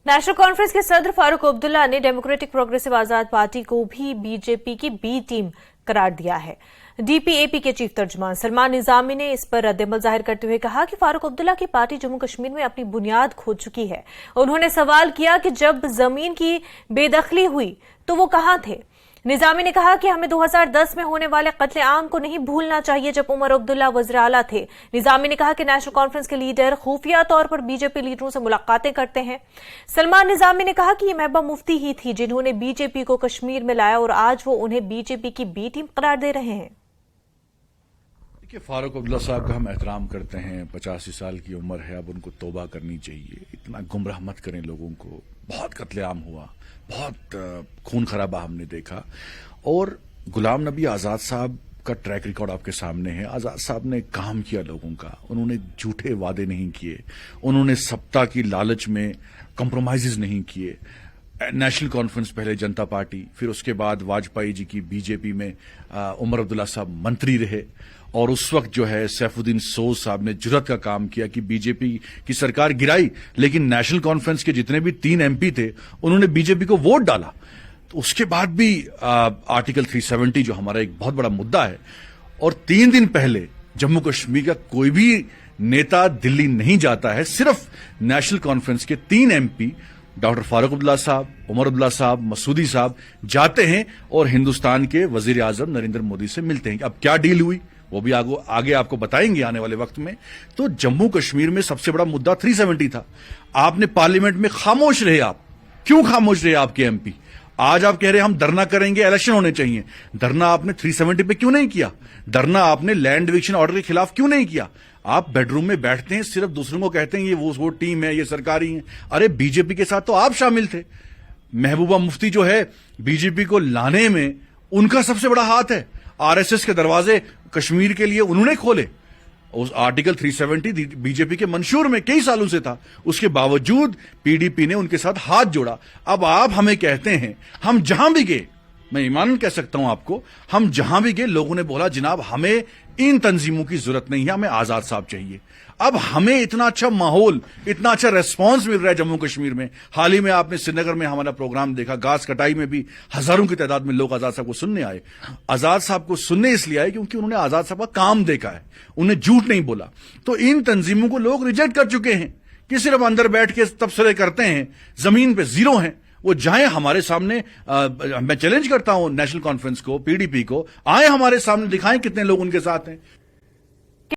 National conference के सदर फारूक अब्दुल्ला ने डेमोक्रेटिक प्रोग्रेसिव आजाद पार्टी को भी बीजेपी की बी टीम करार दिया है। डीपीएपी के चीफ तर्जुमान सलमान निजामी ने इस पर रद्दअमल जाहिर करते हुए कहा कि फारूक अब्दुल्ला की पार्टी जम्मू कश्मीर में अपनी बुनियाद खो चुकी है। उन्होंने सवाल किया कि जब जमीन की बेदखली हुई तो वो कहां थे। निजामी ने कहा कि हमें 2010 में होने वाले कत्लेआम को नहीं भूलना चाहिए जब उमर अब्दुल्ला वज़ीर आला थे। निजामी ने कहा कि नेशनल कॉन्फ्रेंस के लीडर खुफिया तौर पर बीजेपी लीडरों से मुलाकातें करते हैं। सलमान निजामी ने कहा कि ये महबूबा मुफ्ती ही थी जिन्होंने बीजेपी को कश्मीर में लाया और आज वो उन्हें बीजेपी की बी टीम करार दे रहे हैं। देखिए, फारूक अब्दुल्ला साहब का हम एहतराम करते हैं। 85 साल की उम्र है, अब उनको तौबा करनी चाहिए। इतना गुमराह मत करें लोगों को। बहुत कत्लेआम हुआ, बहुत खून खराबा हमने देखा। और गुलाम नबी आज़ाद साहब का ट्रैक रिकॉर्ड आपके सामने है। आज़ाद साहब ने काम किया लोगों का, उन्होंने झूठे वादे नहीं किए, उन्होंने सत्ता की लालच में कॉम्प्रोमाइजेज नहीं किए। नेशनल कॉन्फ्रेंस पहले जनता पार्टी, फिर उसके बाद वाजपेयी जी की बीजेपी में उमर अब्दुल्ला साहब मंत्री रहे। और उस वक्त जो है सैफुद्दीन सोज साहब ने जुर्रत का काम किया कि बीजेपी की सरकार गिराई, लेकिन नेशनल कॉन्फ्रेंस के जितने भी 3 एमपी थे उन्होंने बीजेपी को वोट डाला। तो उसके बाद भी आर्टिकल 370 जो हमारा एक बहुत बड़ा मुद्दा है, और 3 दिन पहले जम्मू कश्मीर का कोई भी नेता दिल्ली नहीं जाता है। सिर्फ नेशनल कॉन्फ्रेंस के 3 एमपी डॉक्टर फारूक अब्दुल्ला साहब, उमर अब्दुल्ला साहब, मसूदी साहब जाते हैं और हिंदुस्तान के वजीर आजम नरेंद्र मोदी से मिलते हैं। अब क्या डील हुई वो भी आगे आपको बताएंगे आने वाले वक्त में। तो जम्मू कश्मीर में सबसे बड़ा मुद्दा 370 था। आपने पार्लियामेंट में खामोश रहे। आप क्यों खामोश रहे? आपके एमपी आज आप कह रहे हैं हम धरना करेंगे, इलेक्शन होने चाहिए। धरना आपने 370 पे क्यों नहीं किया? धरना आपने लैंड डिविक्शन ऑर्डर के खिलाफ क्यों नहीं किया? आप बेडरूम में बैठते हैं, सिर्फ दूसरों को कहते हैं ये वो टीम है, ये सरकारी है। अरे बीजेपी के साथ तो आप शामिल थे। महबूबा मुफ्ती जो है बीजेपी को लाने में उनका सबसे बड़ा हाथ है। आरएसएस के दरवाजे कश्मीर के लिए उन्होंने खोले। उस आर्टिकल 370 बीजेपी के मंशूर में कई सालों से था, उसके बावजूद पीडीपी ने उनके साथ हाथ जोड़ा। अब आप हमें कहते हैं, हम जहां भी गए, मैं ईमान कह सकता हूं आपको, हम जहां भी गए लोगों ने बोला जनाब हमें इन तंजीमों की जरूरत नहीं है, हमें आजाद साहब चाहिए। अब हमें इतना अच्छा माहौल, इतना अच्छा रेस्पॉन्स मिल रहा है जम्मू कश्मीर में। हाल ही में आपने श्रीनगर में हमारा प्रोग्राम देखा, घास कटाई में भी हजारों की तादाद में लोग आजाद साहब को सुनने आए। आजाद साहब को सुनने इसलिए आए क्योंकि उन्होंने आजाद साहब का काम देखा है, उन्हें झूठ नहीं बोला। तो इन तंजीमों को लोग रिजेक्ट कर चुके हैं कि सिर्फ अंदर बैठ के तबसरे करते हैं, जमीन पे जीरो हैं। वो जाएं हमारे सामने। मैं चैलेंज करता हूं नेशनल कॉन्फ्रेंस को, पीडीपी को, आए हमारे सामने, दिखाएं कितने लोग उनके साथ हैं।